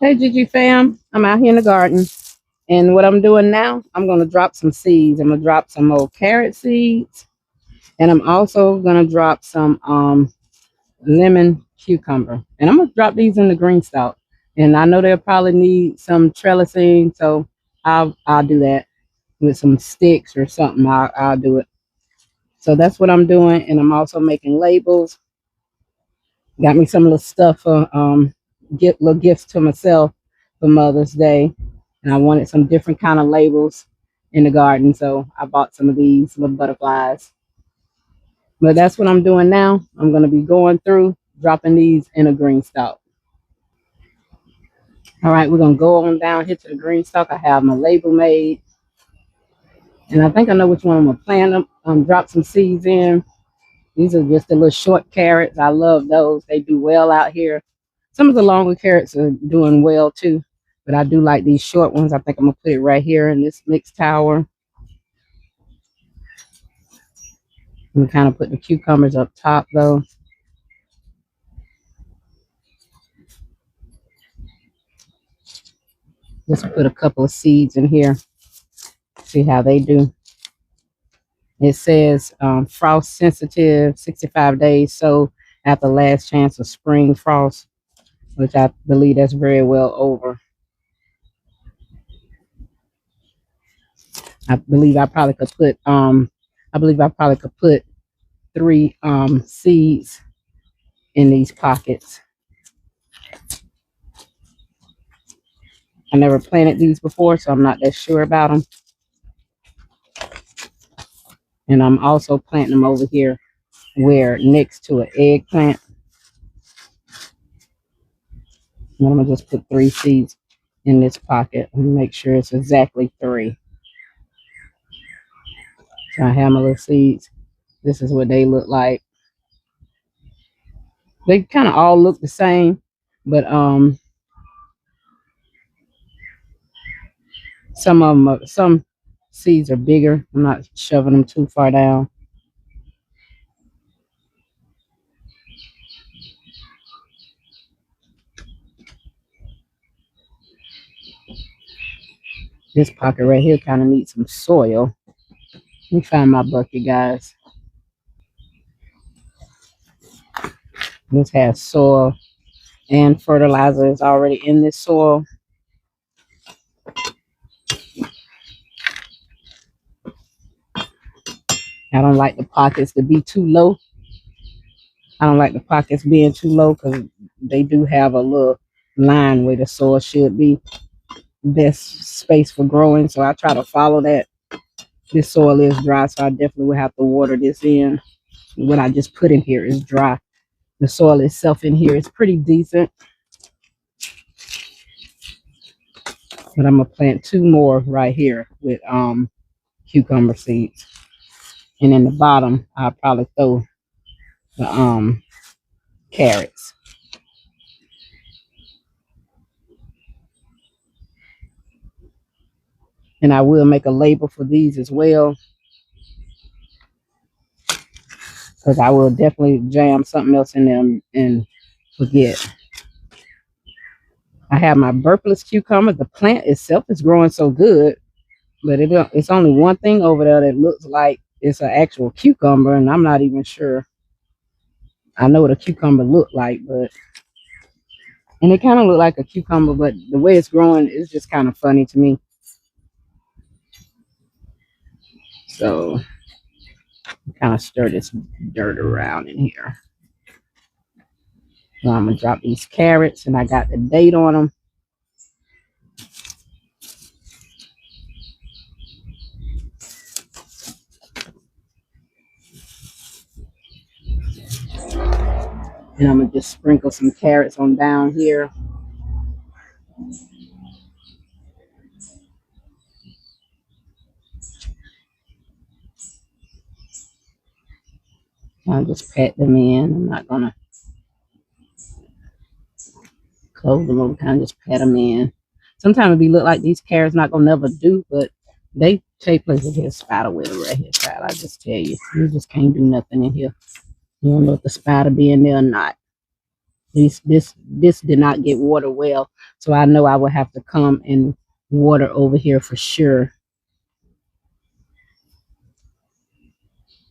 Hey Gigi fam, I'm out here in the garden, and what I'm doing now, I'm gonna drop some seeds. I'm gonna drop some old carrot seeds, and I'm also gonna drop some lemon cucumber, and I'm gonna drop these in the green stalk. And I know they'll probably need some trellising, so I'll do that with some sticks or something. I'll do it. So that's what I'm doing, and I'm also making labels. Got me some little stuff for get little gifts to myself for Mother's Day, and I wanted some different kind of labels in the garden, so I bought some of these little butterflies. But that's what I'm doing now. I'm gonna be going through dropping these in a green stalk. All right, we're gonna go on down here to the green stalk. I have my label made, and I think I know which one I'm gonna plant them. Drop some seeds in. These are just the little short carrots. I love those. They do well out here. Some of the longer carrots are doing well too, but I do like these short ones. I think I'm gonna put it right here in this mixed tower. And kind of put the cucumbers up top though. Just put a couple of seeds in here. See how they do. It says frost sensitive, 65 days. So at the last chance of spring frost, which I believe that's very well over. I believe I probably could put three seeds in these pockets. I never planted these before, so I'm not that sure about them. And I'm also planting them over here where next to an eggplant. And I'm gonna just put three seeds in this pocket and make sure it's exactly three. So I have my little seeds. This is what they look like. They kind of all look the same, but some seeds are bigger. I'm not shoving them too far down. This pocket right here kind of needs some soil. Let me find my bucket, guys. This has soil and fertilizer is already in this soil. I don't like the pockets to be too low. I don't like the pockets being too low because they do have a little line where the soil should be. Best space for growing. So I try to follow that. This soil is dry, so I definitely will have to water this in. What I just put in here is dry. The soil itself in here is pretty decent. But I'm gonna plant two more right here with cucumber seeds. And in the bottom, I'll probably throw the carrots. And I will make a label for these as well, because I will definitely jam something else in them and forget. I have my burpless cucumber. The plant itself is growing so good, but it's only one thing over there that looks like it's an actual cucumber, and I'm not even sure. I know what a cucumber looked like, and it kind of looked like a cucumber, but the way it's growing is just kind of funny to me. So kind of stir this dirt around in here. So I'm gonna drop these carrots, and I got the date on them. And I'm gonna just sprinkle some carrots on down here. I'll just pat them in. I'm not gonna close them over, kind of just pat them in. Sometimes it be look like these carrots not gonna never do, but they take place in here. Spider web right here, child. I just tell you, you just can't do nothing in here. You don't know if the spider be in there or not. This did not get water well, so I know I will have to come and water over here for sure.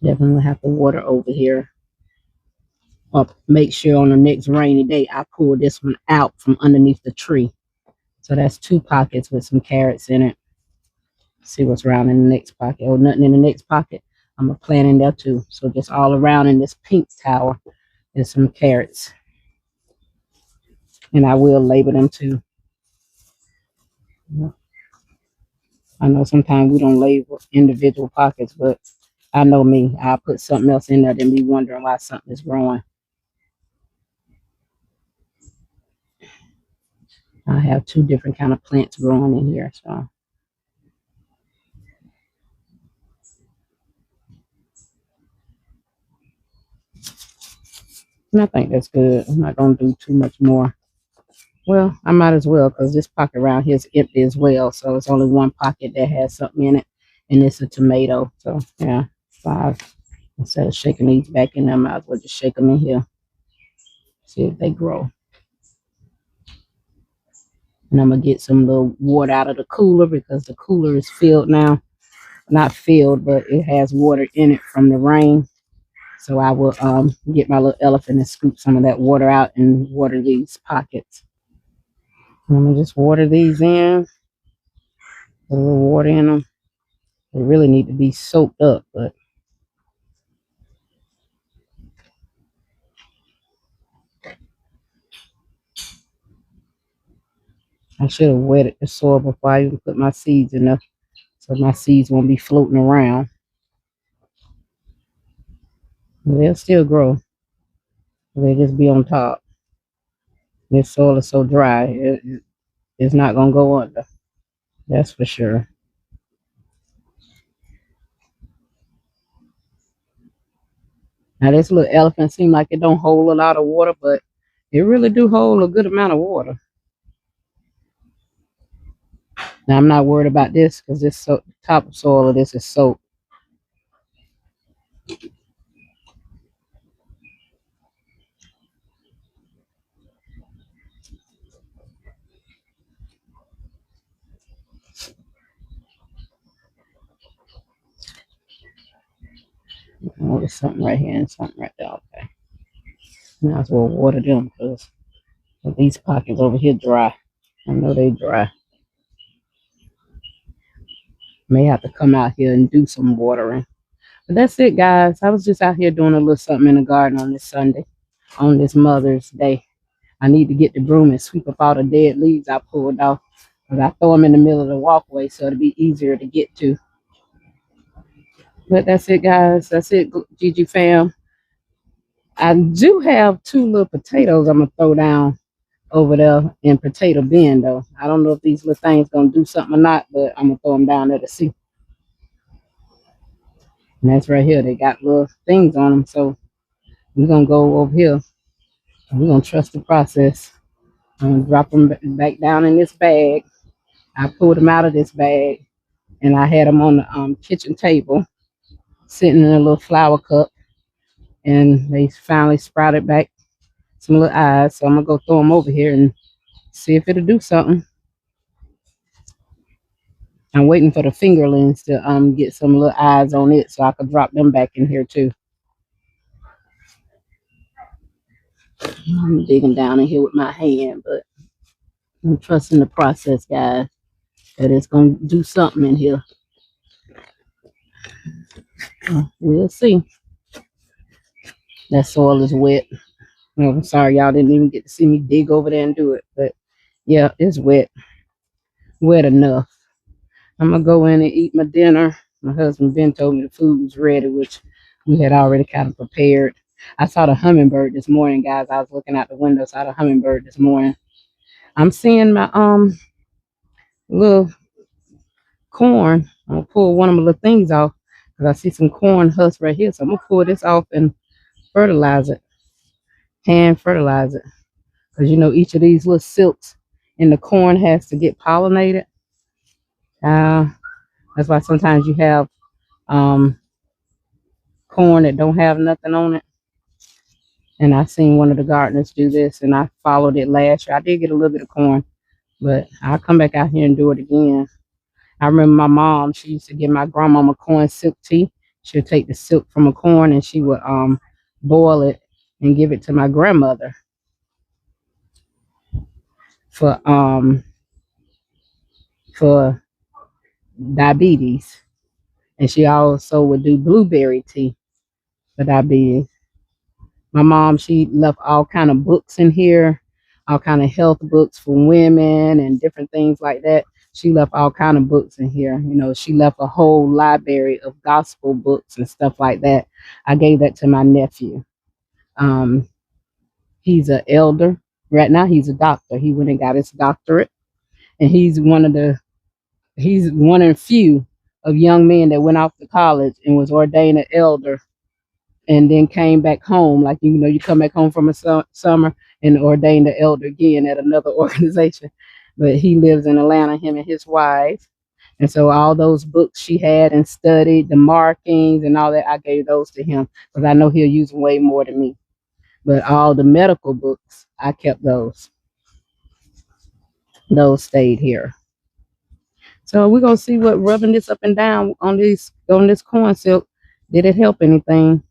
Definitely have to water over here. Or make sure on the next rainy day I pull this one out from underneath the tree. So that's 2 pockets with some carrots in it. See what's around in the next pocket. Oh, nothing in the next pocket. I'm gonna plant in there too. So just all around in this pink tower is some carrots. And I will label them too. I know sometimes we don't label individual pockets, but I know me. I'll put something else in there than be wondering why something is growing. I have 2 different kind of plants growing in here. So and I think that's good. I'm not gonna do too much more. Well, I might as well because this pocket around here is empty as well. So it's only 1 pocket that has something in it, and it's a tomato. So yeah, 5. Instead of shaking these back in there, I might as well just shake them in here. See if they grow. And I'm gonna get some little water out of the cooler because the cooler is filled now. Not filled, but it has water in it from the rain. So I will get my little elephant and scoop some of that water out and water these pockets. Let me just water these in. Put a little water in them. They really need to be soaked up, but I should have wetted the soil before I even put my seeds in there, so my seeds won't be floating around. They'll still grow. They'll just be on top. This soil is so dry, it's not gonna go under. That's for sure. Now this little elephant seems like it don't hold a lot of water, but it really do hold a good amount of water. Now I'm not worried about this because this top soil of this is soaked. Oh, there's something right here and something right there. Okay. Might as well water them because these pockets over here dry. I know they dry. May have to come out here and do some watering. But that's it, guys. I was just out here doing a little something in the garden on this Sunday, on this Mother's Day. I need to get the broom and sweep up all the dead leaves I pulled off. But I throw them in the middle of the walkway so it'll be easier to get to. But that's it, guys. That's it, Gigi fam. I do have 2 little potatoes I'm going to throw down over there in potato bin, though. I don't know if these little things going to do something or not, but I'm going to throw them down there to see. And that's right here. They got little things on them. So we're going to go over here. And we're going to trust the process. I'm going to drop them back down in this bag. I pulled them out of this bag. And I had them on the kitchen table, sitting in a little flower cup. And they finally sprouted back some little eyes. So I'm going to go throw them over here and see if it'll do something. I'm waiting for the fingerlings to get some little eyes on it so I can drop them back in here too. I'm digging down in here with my hand, but I'm trusting the process, guys, that it's going to do something in here. We'll see. That soil is wet. Oh, I'm sorry y'all didn't even get to see me dig over there and do it, but yeah, it's wet. Wet enough. I'm going to go in and eat my dinner. My husband Ben told me the food was ready, which we had already kind of prepared. I saw the hummingbird this morning, guys. I was looking out the window, saw the hummingbird this morning. I'm seeing my little corn. I'm gonna pull one of my little things off because I see some corn husks right here. So I'm gonna pull this off and fertilize it. Hand fertilize it. Because you know each of these little silks in the corn has to get pollinated. That's why sometimes you have corn that don't have nothing on it. And I seen one of the gardeners do this, and I followed it last year. I did get a little bit of corn, but I'll come back out here and do it again. I remember my mom, she used to give my grandmama corn silk tea. She'd take the silk from a corn and she would boil it and give it to my grandmother for for diabetes. And she also would do blueberry tea for diabetes. My mom, she left all kind of books in here, all kind of health books for women and different things like that. She left all kind of books in here. You know, she left a whole library of gospel books and stuff like that. I gave that to my nephew. Um, he's an elder. Right now he's a doctor. He went and got his doctorate. And he's one of the few of young men that went off to college and was ordained an elder and then came back home. Like, you know, you come back home from a summer and ordained an elder again at another organization. But he lives in Atlanta, him and his wife. And so all those books she had and studied, the markings and all that, I gave those to him because I know he'll use them way more than me. But all the medical books, I kept those. Those stayed here. So we're gonna see what rubbing this up and down on this corn silk. Did it help anything?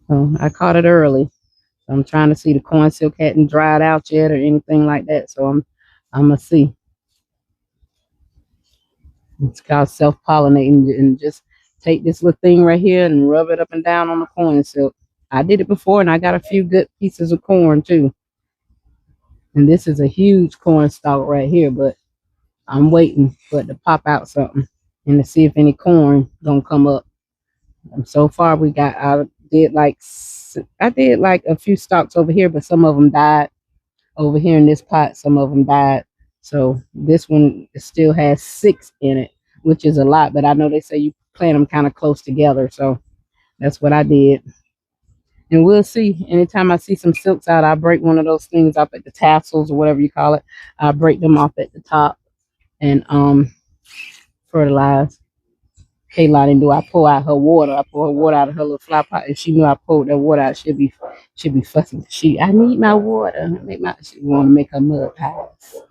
So I caught it early. So I'm trying to see the corn silk hadn't dried out yet or anything like that. So I'm gonna see. It's called self-pollinating, and just take this little thing right here and rub it up and down on the corn silk. I did it before and I got a few good pieces of corn too. And this is a huge corn stalk right here, but I'm waiting for it to pop out something and to see if any corn gonna come up. And so far I did like a few stalks over here, but some of them died. Over here in this pot, some of them died. So this one still has 6 in it, which is a lot, but I know they say you plant them kind of close together. So that's what I did. And we'll see. Anytime I see some silks out, I break one of those things up at the tassels or whatever you call it. I break them off at the top and fertilize. Kayla didn't do. I pour out her water. I pour her water out of her little flower pot, and she knew I poured that water out. She'd be fussing. I need my water. She want to make her mud pies.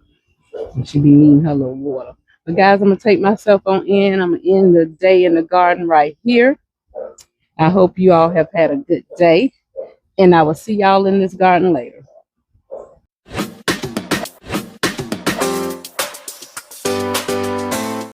And she be needing her little water. But guys, I'm gonna take myself on in. I'm gonna end the day in the garden right here. I hope you all have had a good day, and I will see y'all in this garden later.